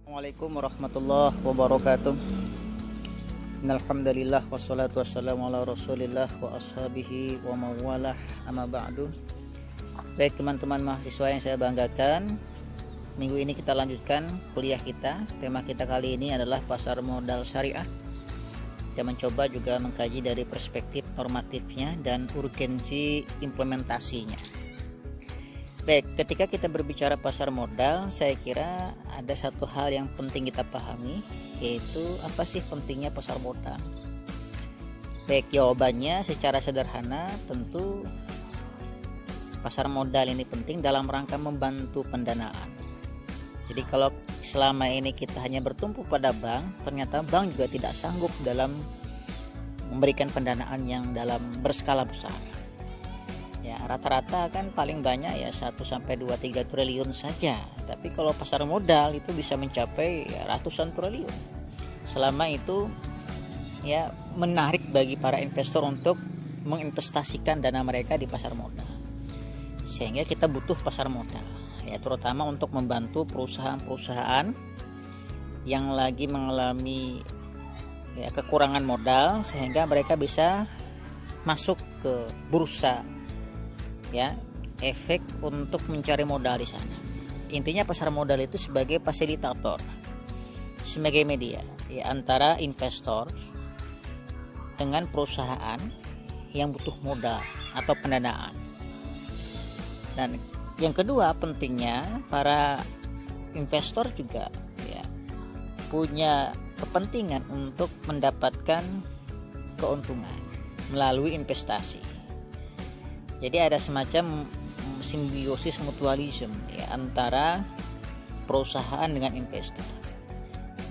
Assalamualaikum warahmatullahi wabarakatuh. Innalhamdulillah wassalatu wassalamu ala rasulillah wa ashabihi wa mawalah amma ba'du. Baik teman-teman mahasiswa yang saya banggakan, minggu ini kita lanjutkan kuliah kita. Tema kita kali ini adalah pasar modal syariah. Kita mencoba juga mengkaji dari perspektif normatifnya dan urgensi implementasinya. Baik, ketika kita berbicara pasar modal, saya kira ada satu hal yang penting kita pahami, yaitu apa sih pentingnya pasar modal. Baik, jawabannya secara sederhana tentu pasar modal ini penting dalam rangka membantu pendanaan. Jadi kalau selama ini kita hanya bertumpu pada bank, ternyata bank juga tidak sanggup dalam memberikan pendanaan yang dalam berskala besar. Ya, rata-rata kan paling banyak ya 1-2-3 triliun saja. Tapi kalau pasar modal itu bisa mencapai ya, ratusan triliun. Selama itu ya menarik bagi para investor untuk menginvestasikan dana mereka di pasar modal. Sehingga kita butuh pasar modal, ya terutama untuk membantu perusahaan-perusahaan yang lagi mengalami ya kekurangan modal sehingga mereka bisa masuk ke bursa. Ya, efek untuk mencari modal di sana. Intinya pasar modal itu sebagai fasilitator, sebagai media ya, antara investor dengan perusahaan yang butuh modal atau pendanaan. Dan yang kedua pentingnya para investor juga ya, punya kepentingan untuk mendapatkan keuntungan melalui investasi. Jadi ada semacam simbiosis mutualisme ya, antara perusahaan dengan investor.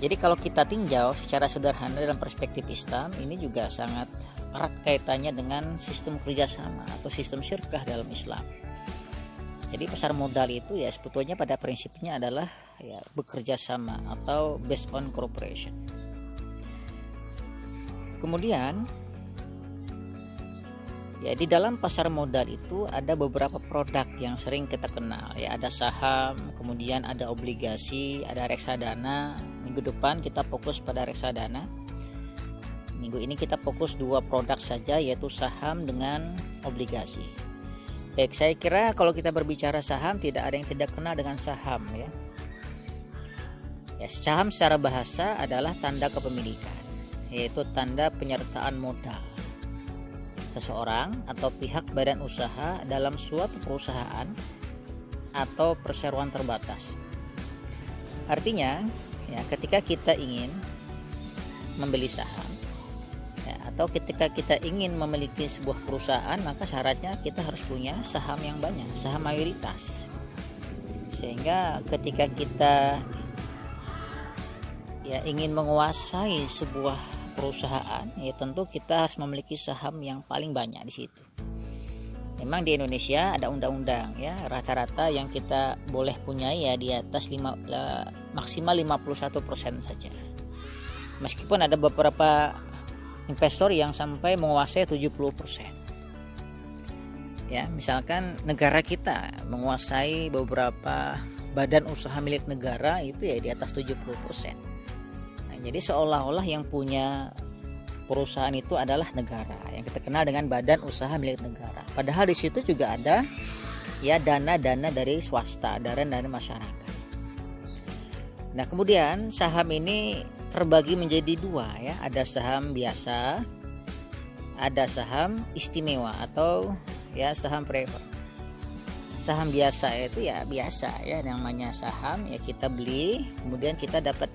Jadi kalau kita tinjau secara sederhana dalam perspektif Islam, ini juga sangat erat kaitannya dengan sistem kerjasama atau sistem syirkah dalam Islam. Jadi pasar modal itu ya sebetulnya pada prinsipnya adalah ya bekerja sama atau based on cooperation. Kemudian ya di dalam pasar modal itu ada beberapa produk yang sering kita kenal ya, ada saham, kemudian ada obligasi, ada reksadana. Minggu depan kita fokus pada reksadana. Minggu ini kita fokus 2 produk saja, yaitu saham dengan obligasi. Baik, saya kira kalau kita berbicara saham tidak ada yang tidak kenal dengan saham ya. Ya, saham secara bahasa adalah tanda kepemilikan, yaitu tanda penyertaan modal seseorang atau pihak badan usaha dalam suatu perusahaan atau perseroan terbatas. Artinya, ya, ketika kita ingin membeli saham, ya, atau ketika kita ingin memiliki sebuah perusahaan, maka syaratnya kita harus punya saham yang banyak, saham mayoritas. Sehingga ketika kita ya ingin menguasai sebuah perusahaan, ya tentu kita harus memiliki saham yang paling banyak di situ. Memang di Indonesia ada undang-undang ya, rata-rata yang kita boleh punya ya di atas maksimal 51% saja. Meskipun ada beberapa investor yang sampai menguasai 70%. Ya, misalkan negara kita menguasai beberapa badan usaha milik negara itu ya di atas 70%. Jadi seolah-olah yang punya perusahaan itu adalah negara, yang kita kenal dengan badan usaha milik negara. Padahal di situ juga ada ya dana-dana dari swasta, dana dari masyarakat. Nah, kemudian saham ini terbagi menjadi 2 ya, ada saham biasa, ada saham istimewa atau ya saham preferred. Saham biasa itu ya biasa ya, namanya saham ya kita beli, kemudian kita dapat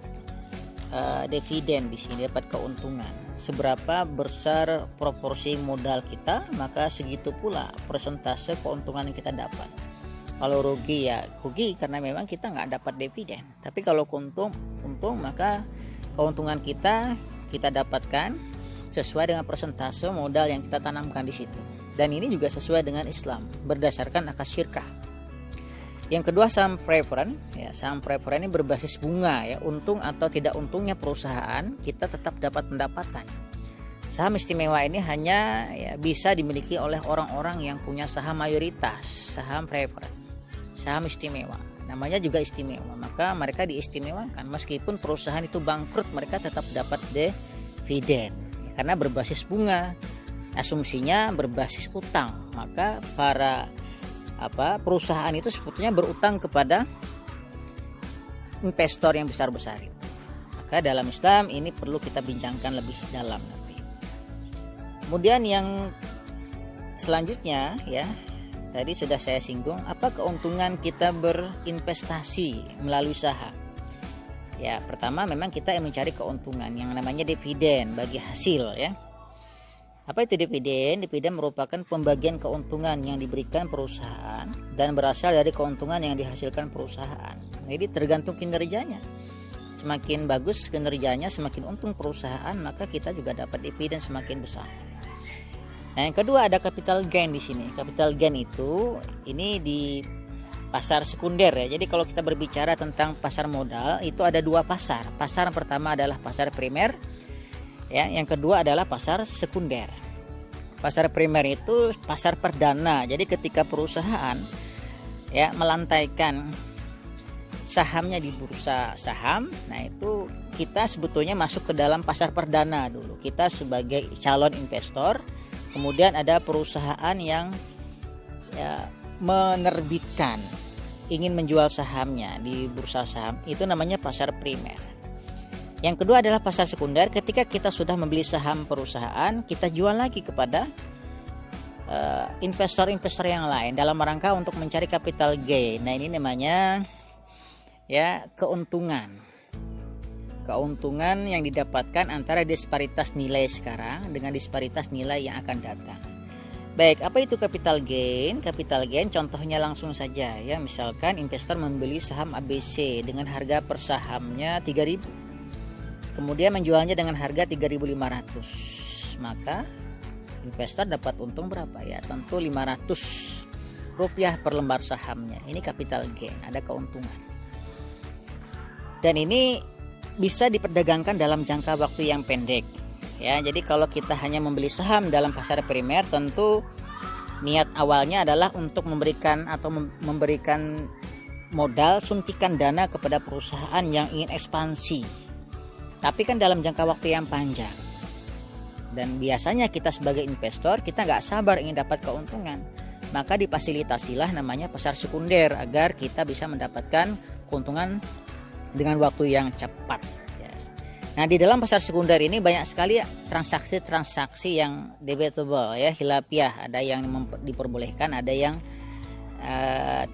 dividen di sini, dapat keuntungan. Seberapa besar proporsi modal kita, maka segitu pula persentase keuntungan yang kita dapat. Kalau rugi ya rugi karena memang kita nggak dapat dividen. Tapi kalau untung maka keuntungan kita dapatkan sesuai dengan persentase modal yang kita tanamkan di situ. Dan ini juga sesuai dengan Islam berdasarkan akad syirkah. Yang kedua saham preferred ya, saham preferred ini berbasis bunga ya, untung atau tidak untungnya perusahaan kita tetap dapat pendapatan. Saham istimewa ini hanya ya, bisa dimiliki oleh orang-orang yang punya saham mayoritas, saham preferred, saham istimewa. namanya juga istimewa, maka mereka diistimewakan. Meskipun perusahaan itu bangkrut, mereka tetap dapat dividen karena berbasis bunga, asumsinya berbasis utang. Maka para perusahaan itu sebetulnya berutang kepada investor yang besar-besar itu. Maka dalam Islam ini perlu kita bincangkan lebih dalam nanti. Kemudian yang selanjutnya ya, tadi sudah saya singgung, apa keuntungan kita berinvestasi melalui saham. Ya, pertama memang kita mencari keuntungan yang namanya dividen bagi hasil ya. Apa itu dividen? Dividen merupakan pembagian keuntungan yang diberikan perusahaan dan berasal dari keuntungan yang dihasilkan perusahaan. Jadi tergantung kinerjanya. Semakin bagus kinerjanya, semakin untung perusahaan, maka kita juga dapat dividen semakin besar. Nah, yang kedua ada capital gain di sini. Capital gain itu ini di pasar sekunder ya. Jadi kalau kita berbicara tentang pasar modal itu ada dua pasar. Pasar yang pertama adalah pasar primer. Ya, yang kedua adalah pasar sekunder. Pasar primer itu pasar perdana. Jadi ketika perusahaan ya melantaikan sahamnya di bursa saham, nah itu kita sebetulnya masuk ke dalam pasar perdana dulu. Kita sebagai calon investor, kemudian ada perusahaan yang ya menerbitkan ingin menjual sahamnya di bursa saham, itu namanya pasar primer. Yang kedua adalah pasar sekunder. Ketika kita sudah membeli saham perusahaan, kita jual lagi kepada investor-investor yang lain dalam rangka untuk mencari capital gain. Nah, ini namanya ya keuntungan. Keuntungan yang didapatkan antara disparitas nilai sekarang dengan disparitas nilai yang akan datang. Baik, apa itu capital gain? Capital gain contohnya langsung saja ya. Misalkan investor membeli saham ABC dengan harga per sahamnya 3.000. Kemudian menjualnya dengan harga 3.500, maka investor dapat untung berapa ya? Tentu 500 rupiah per lembar sahamnya. Ini capital gain, ada keuntungan. Dan ini bisa diperdagangkan dalam jangka waktu yang pendek. Ya, jadi kalau kita hanya membeli saham dalam pasar primer, tentu niat awalnya adalah untuk memberikan modal suntikan dana kepada perusahaan yang ingin ekspansi. Tapi kan dalam jangka waktu yang panjang. Dan biasanya kita sebagai investor, kita nggak sabar ingin dapat keuntungan. Maka difasilitasilah namanya pasar sekunder agar kita bisa mendapatkan keuntungan dengan waktu yang cepat. Yes. Nah, di dalam pasar sekunder ini banyak sekali transaksi-transaksi yang debatable ya, khilafiyah. Ada yang diperbolehkan, ada yang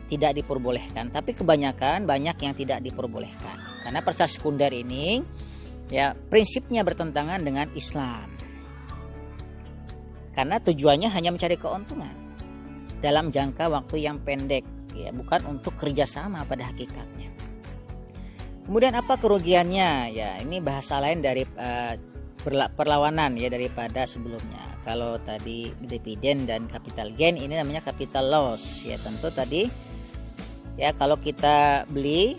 tidak diperbolehkan. Tapi kebanyakan banyak yang tidak diperbolehkan. Karena pasar sekunder ini ya prinsipnya bertentangan dengan Islam. Karena tujuannya hanya mencari keuntungan dalam jangka waktu yang pendek ya, bukan untuk kerjasama pada hakikatnya. Kemudian apa kerugiannya? Ya, ini bahasa lain dari perlawanan ya daripada sebelumnya. Kalau tadi dividen dan capital gain, ini namanya capital loss ya. Tentu tadi ya kalau kita beli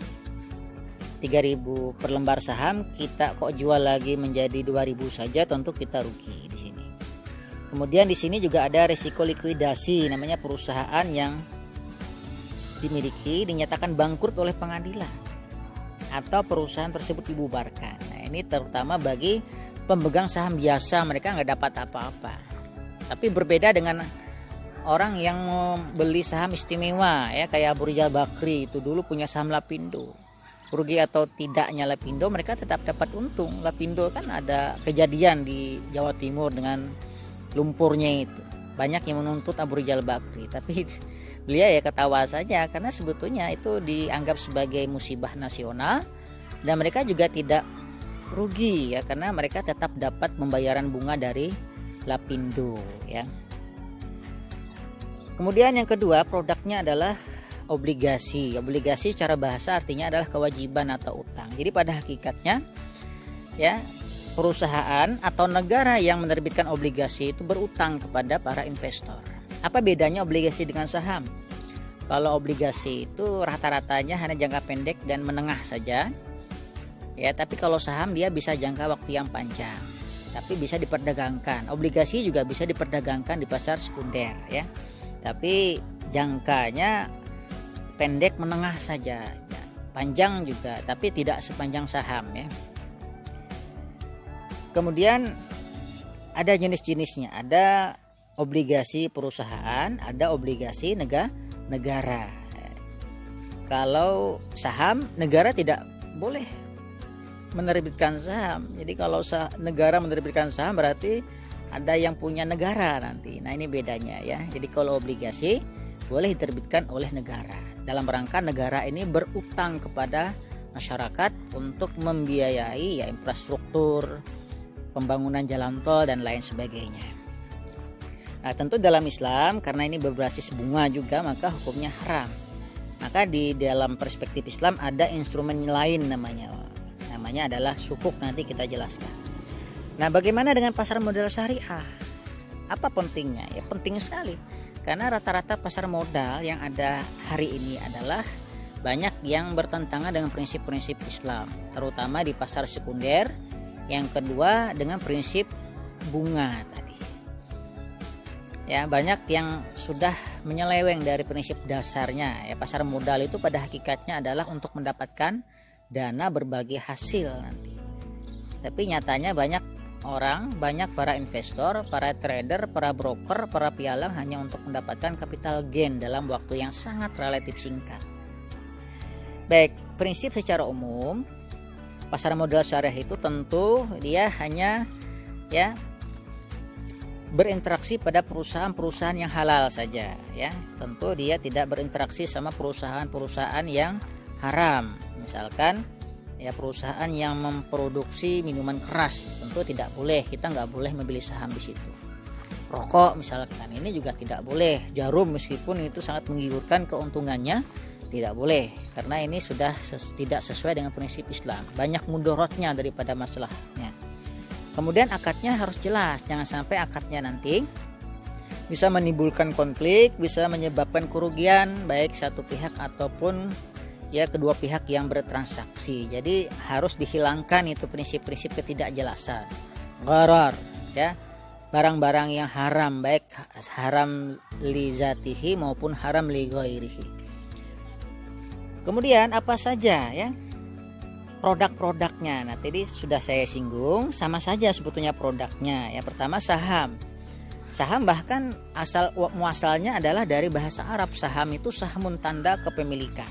3.000 per lembar saham, kita kok jual lagi menjadi 2.000 saja, tentu kita rugi di sini. Kemudian di sini juga ada risiko likuidasi, namanya perusahaan yang dimiliki dinyatakan bangkrut oleh pengadilan atau perusahaan tersebut dibubarkan. Nah, ini terutama bagi pemegang saham biasa, mereka nggak dapat apa-apa. Tapi berbeda dengan orang yang membeli saham istimewa ya, kayak Abu Rizal Bakri itu dulu punya saham Lapindo. Rugi atau tidaknya Lapindo, mereka tetap dapat untung. Lapindo kan ada kejadian di Jawa Timur dengan lumpurnya itu. Banyak yang menuntut Abu Rizal Bakri, tapi beliau ya ketawa saja karena sebetulnya itu dianggap sebagai musibah nasional dan mereka juga tidak rugi ya, karena mereka tetap dapat pembayaran bunga dari Lapindo ya. Kemudian yang kedua, produknya adalah obligasi. Obligasi secara bahasa artinya adalah kewajiban atau utang. Jadi pada hakikatnya ya, perusahaan atau negara yang menerbitkan obligasi itu berutang kepada para investor. Apa bedanya obligasi dengan saham? Kalau obligasi itu rata-ratanya hanya jangka pendek dan menengah saja. Ya, tapi kalau saham dia bisa jangka waktu yang panjang. Tapi bisa diperdagangkan. Obligasi juga bisa diperdagangkan di pasar sekunder ya. Tapi jangkanya pendek menengah saja, ya. Panjang juga, tapi tidak sepanjang saham ya. Kemudian ada jenis-jenisnya, ada obligasi perusahaan, ada obligasi negara. Kalau saham, negara tidak boleh menerbitkan saham. Jadi kalau negara menerbitkan saham berarti ada yang punya negara nanti. Nah, ini bedanya ya. Jadi kalau obligasi boleh diterbitkan oleh negara. Dalam rangka negara ini berutang kepada masyarakat untuk membiayai ya infrastruktur, pembangunan jalan tol dan lain sebagainya. Nah, tentu dalam Islam karena ini berbasis bunga juga maka hukumnya haram. Maka di dalam perspektif Islam ada instrumen lain namanya adalah sukuk, nanti kita jelaskan. Nah, bagaimana dengan pasar modal syariah? Apa pentingnya? Ya penting sekali. Karena rata-rata pasar modal yang ada hari ini adalah banyak yang bertentangan dengan prinsip-prinsip Islam, terutama di pasar sekunder. Yang kedua dengan prinsip bunga tadi. Ya, banyak yang sudah menyeleweng dari prinsip dasarnya. Ya, pasar modal itu pada hakikatnya adalah untuk mendapatkan dana berbagi hasil nanti. Tapi nyatanya banyak para investor, para trader, para broker, para pialang hanya untuk mendapatkan capital gain dalam waktu yang sangat relatif singkat. Baik, prinsip secara umum pasar modal syariah itu tentu dia hanya ya berinteraksi pada perusahaan-perusahaan yang halal saja ya. Tentu dia tidak berinteraksi sama perusahaan-perusahaan yang haram. Misalkan ya perusahaan yang memproduksi minuman keras tentu tidak boleh, kita nggak boleh membeli saham di situ. Rokok misalkan ini juga tidak boleh. Jarum meskipun itu sangat menggiurkan keuntungannya tidak boleh karena ini sudah tidak sesuai dengan prinsip Islam. Banyak mudorotnya daripada masalahnya. Kemudian akadnya harus jelas, jangan sampai akadnya nanti bisa menimbulkan konflik, bisa menyebabkan kerugian baik satu pihak ataupun ya kedua pihak yang bertransaksi. Jadi harus dihilangkan itu prinsip-prinsip ketidakjelasan. Gharar ya, barang-barang yang haram baik haram li zatihi maupun haram li ghairihi. Kemudian apa saja ya produk-produknya. Nah, tadi sudah saya singgung, sama saja sebetulnya produknya. Ya, pertama saham. Saham bahkan muasalnya adalah dari bahasa Arab. Saham itu sahamun, tanda kepemilikan.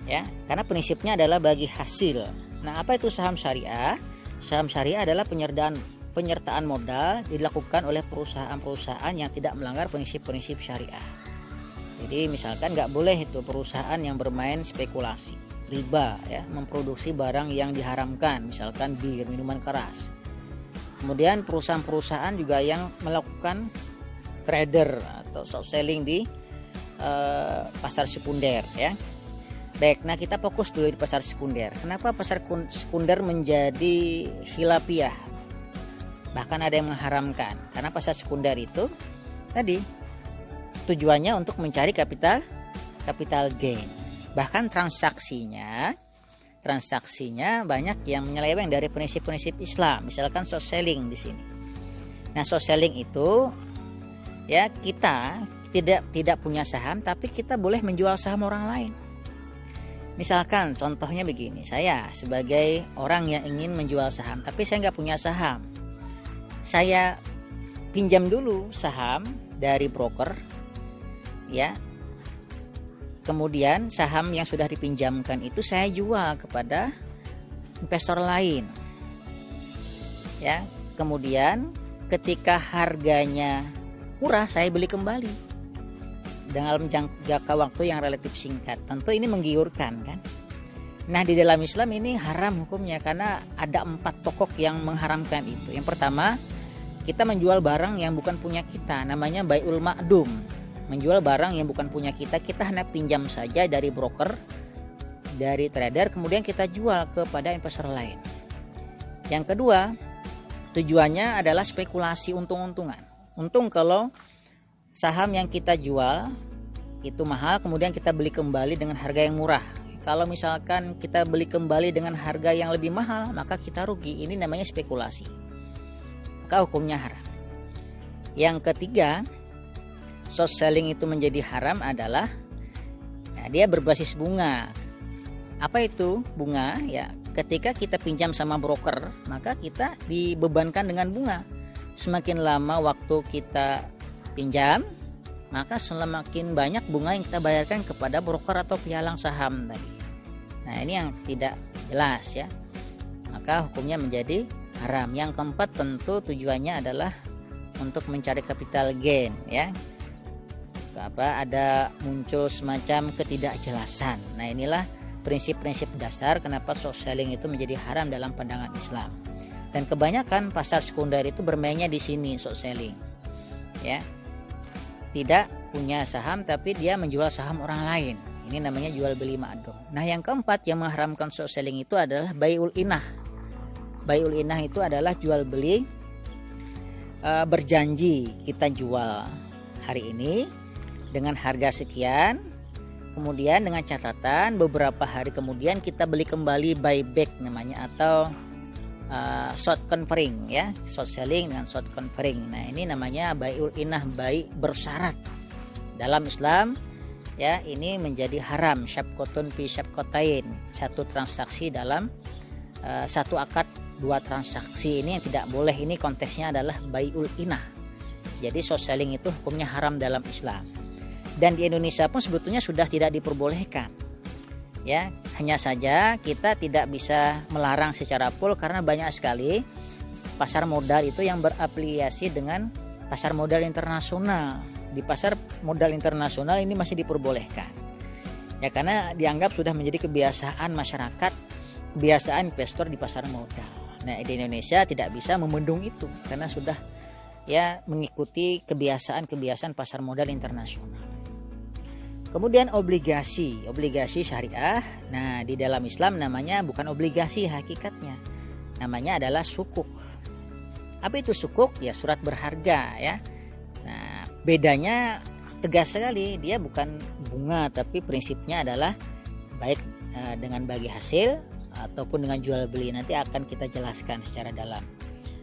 Ya, karena prinsipnya adalah bagi hasil. Nah, apa itu saham syariah? Saham syariah adalah penyertaan modal dilakukan oleh perusahaan-perusahaan yang tidak melanggar prinsip-prinsip syariah. Jadi misalkan nggak boleh itu perusahaan yang bermain spekulasi, riba, ya, memproduksi barang yang diharamkan, misalkan bir, minuman keras. Kemudian perusahaan-perusahaan juga yang melakukan trader atau short selling di pasar sekunder, ya. Baik, nah kita fokus dulu di pasar sekunder. Kenapa pasar sekunder menjadi khilafiyah? Bahkan ada yang mengharamkan. Karena pasar sekunder itu tadi tujuannya untuk mencari capital gain. Bahkan transaksinya banyak yang menyeleweng dari prinsip-prinsip Islam. Misalkan short selling di sini. Nah, short selling itu ya kita tidak punya saham, tapi kita boleh menjual saham orang lain. Misalkan contohnya begini, saya sebagai orang yang ingin menjual saham, tapi saya nggak punya saham. Saya pinjam dulu saham dari broker, ya. Kemudian saham yang sudah dipinjamkan itu saya jual kepada investor lain, ya. Kemudian ketika harganya murah, saya beli kembali dalam jangka waktu yang relatif singkat. Tentu ini menggiurkan, kan? Nah, di dalam Islam ini haram hukumnya karena ada 4 pokok yang mengharamkan itu. Yang pertama, kita menjual barang yang bukan punya kita, namanya bai'ul ma'dum. Menjual barang yang bukan punya kita hanya pinjam saja dari broker, dari trader, kemudian kita jual kepada investor lain. Yang kedua, tujuannya adalah spekulasi untung-untungan. Untung kalau saham yang kita jual itu mahal, kemudian kita beli kembali dengan harga yang murah. Kalau misalkan kita beli kembali dengan harga yang lebih mahal, maka kita rugi. Ini namanya spekulasi. Maka hukumnya haram. Yang ketiga, short selling itu menjadi haram adalah Nah, dia berbasis bunga. Apa itu bunga? Ya, ketika kita pinjam sama broker, maka kita dibebankan dengan bunga. Semakin lama waktu kita pinjam, maka semakin banyak bunga yang kita bayarkan kepada broker atau pialang saham tadi. Nah, ini yang tidak jelas ya. Maka hukumnya menjadi haram. Yang keempat tentu tujuannya adalah untuk mencari capital gain ya. Ada muncul semacam ketidakjelasan. Nah, inilah prinsip-prinsip dasar kenapa short selling itu menjadi haram dalam pandangan Islam. Dan kebanyakan pasar sekunder itu bermainnya di sini short selling. Ya. Tidak punya saham tapi dia menjual saham orang lain. Ini namanya jual beli ma'dum. Nah, yang keempat yang mengharamkan short selling itu adalah bai'ul inah. Bai'ul inah itu adalah jual beli berjanji kita jual hari ini dengan harga sekian, kemudian dengan catatan beberapa hari kemudian kita beli kembali, buyback namanya, atau short covering ya, short selling dengan short covering. Nah, ini namanya bai'ul inah, bai bersyarat. Dalam Islam ya, ini menjadi haram. Syabqatun fi syabqatain, satu transaksi dalam satu akad dua transaksi. Ini yang tidak boleh. Ini konteksnya adalah bai'ul inah. Jadi short selling itu hukumnya haram dalam Islam. Dan di Indonesia pun sebetulnya sudah tidak diperbolehkan. Ya, hanya saja kita tidak bisa melarang secara full karena banyak sekali pasar modal itu yang berafiliasi dengan pasar modal internasional. Di pasar modal internasional ini masih diperbolehkan. Ya, karena dianggap sudah menjadi kebiasaan masyarakat, kebiasaan investor di pasar modal. Nah, di Indonesia tidak bisa membendung itu karena sudah ya mengikuti kebiasaan pasar modal internasional. Kemudian obligasi syariah. Nah, di dalam Islam namanya bukan obligasi hakikatnya. Namanya adalah sukuk. Apa itu sukuk? Ya, surat berharga ya. Nah, bedanya tegas sekali. Dia bukan bunga tapi prinsipnya adalah baik dengan bagi hasil ataupun dengan jual beli. Nanti akan kita jelaskan secara dalam.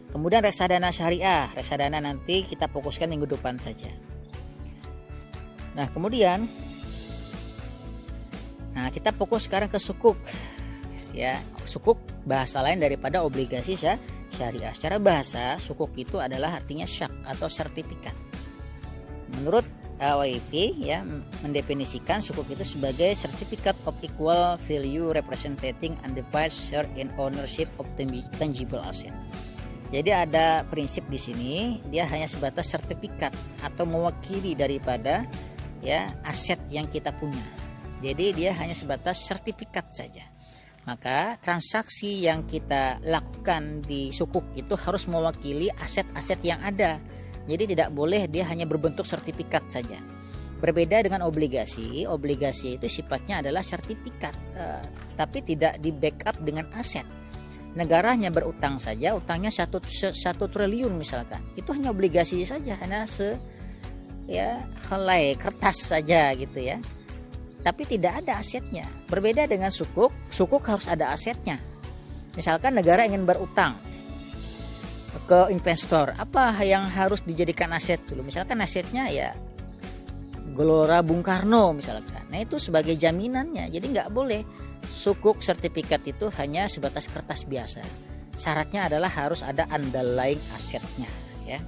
Kemudian reksadana syariah. Reksadana nanti kita fokuskan minggu depan saja. Nah, kemudian kita fokus sekarang ke sukuk. Ya, sukuk bahasa lain daripada obligasi syariah. Secara bahasa, sukuk itu adalah artinya syak atau sertifikat. Menurut AWP ya, mendefinisikan sukuk itu sebagai certificate of equal value representing undivided share in ownership of tangible asset. Jadi ada prinsip di sini, dia hanya sebatas sertifikat atau mewakili daripada ya aset yang kita punya. Jadi dia hanya sebatas sertifikat saja. Maka transaksi yang kita lakukan di sukuk itu harus mewakili aset-aset yang ada. Jadi tidak boleh dia hanya berbentuk sertifikat saja. Berbeda dengan obligasi. Obligasi itu sifatnya adalah sertifikat, tapi tidak di backup dengan aset. Negara hanya berutang saja, utangnya 1 triliun misalkan. Itu hanya obligasi saja, hanya helai kertas saja gitu ya. Tapi tidak ada asetnya. Berbeda dengan sukuk harus ada asetnya. Misalkan negara ingin berutang ke investor, apa yang harus dijadikan aset dulu? Misalkan asetnya ya Gelora Bung Karno misalkan. Nah, itu sebagai jaminannya. Jadi nggak boleh sukuk sertifikat itu hanya sebatas kertas biasa. Syaratnya adalah harus ada underlying asetnya ya.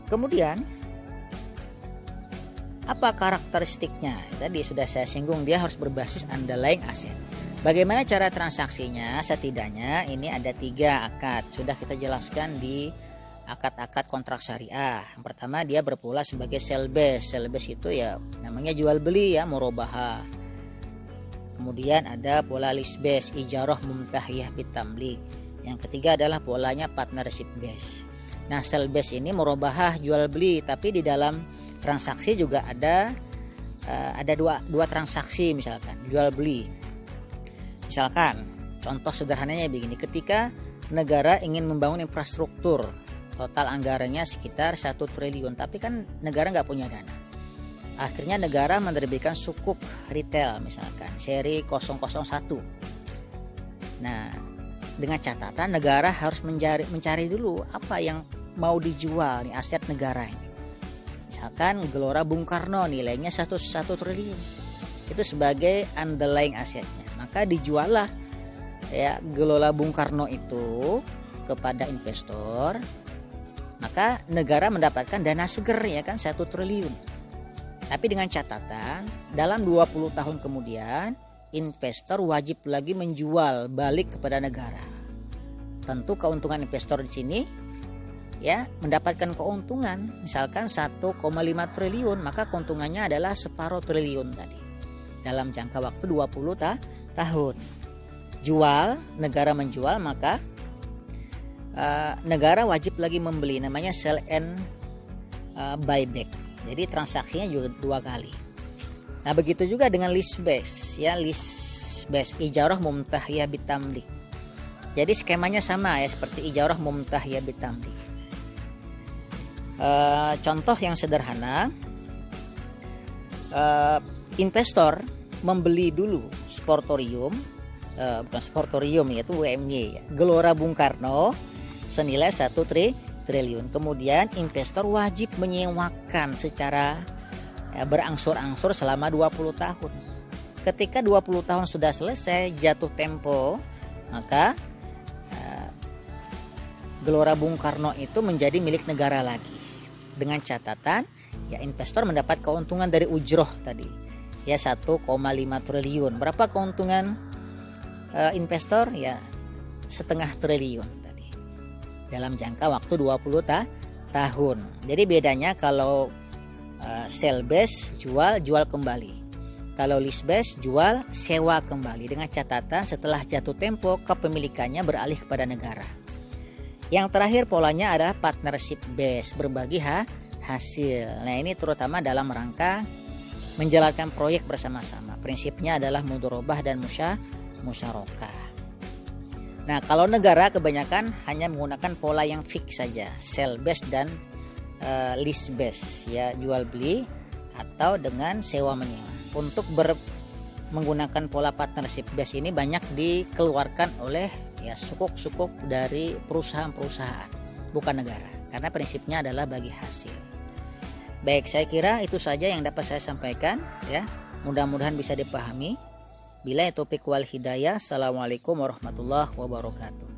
Kemudian apa karakteristiknya? Tadi sudah saya singgung, dia harus berbasis underlying aset. Bagaimana cara transaksinya? Setidaknya ini ada 3 akad. Sudah kita jelaskan di akad-akad kontrak syariah. Yang pertama, dia berpola sebagai sell base. Sell base itu ya namanya jual beli ya, murabahah. Kemudian ada pola lease base, ijarah mumtahiyah bitamlik. Yang ketiga adalah polanya partnership base. Nah, sell base ini murabahah, jual beli, tapi di dalam transaksi juga ada dua transaksi, misalkan jual beli. Misalkan contoh sederhananya begini, ketika negara ingin membangun infrastruktur, total anggarannya sekitar 1 triliun, tapi kan negara nggak punya dana. Akhirnya negara menerbitkan sukuk retail misalkan seri 001. Nah, dengan catatan negara harus mencari dulu apa yang mau dijual nih, aset negara ini. Misalkan Gelora Bung Karno nilainya 1 triliun. Itu sebagai underlying asetnya. Maka dijual lah ya Gelora Bung Karno itu kepada investor. Maka negara mendapatkan dana seger ya kan 1 triliun. Tapi dengan catatan dalam 20 tahun kemudian investor wajib lagi menjual balik kepada negara. Tentu keuntungan investor di sini ya mendapatkan keuntungan misalkan 1,5 triliun, maka keuntungannya adalah separuh triliun tadi dalam jangka waktu 20 tahun. Jual, negara menjual, maka negara wajib lagi membeli, namanya sell and buyback. Jadi transaksinya juga 2 kali. Nah begitu juga dengan lease base ya, lease base ijarah mumtahiyah bitamlik. Jadi skemanya sama ya seperti ijarah mumtahiyah bitamlik. Contoh yang sederhana, investor membeli dulu sportorium, bukan sportorium yaitu UMY ya, Gelora Bung Karno senilai 1 triliun. Kemudian investor wajib menyewakan secara berangsur-angsur selama 20 tahun. Ketika 20 tahun sudah selesai jatuh tempo, maka Gelora Bung Karno itu menjadi milik negara lagi. Dengan catatan ya investor mendapat keuntungan dari ujroh tadi ya 1,5 triliun. Berapa keuntungan investor? Ya setengah triliun tadi dalam jangka waktu 20 tahun. Jadi bedanya kalau sell base jual kembali, kalau lease base jual sewa kembali, dengan catatan setelah jatuh tempo kepemilikannya beralih kepada negara. Yang terakhir polanya adalah partnership base, berbagi hasil. Nah ini terutama dalam rangka menjalankan proyek bersama-sama. Prinsipnya adalah mudharabah dan musyarakah. Nah kalau negara kebanyakan hanya menggunakan pola yang fix saja, sell base dan lease base ya, jual beli atau dengan sewa menyewa. Untuk menggunakan pola partnership base ini banyak dikeluarkan oleh ya sukuk dari perusahaan-perusahaan, bukan negara, karena prinsipnya adalah bagi hasil. Baik, saya kira itu saja yang dapat saya sampaikan ya. Mudah-mudahan bisa dipahami. Billahi taufik wal hidayah. Assalamualaikum warahmatullahi wabarakatuh.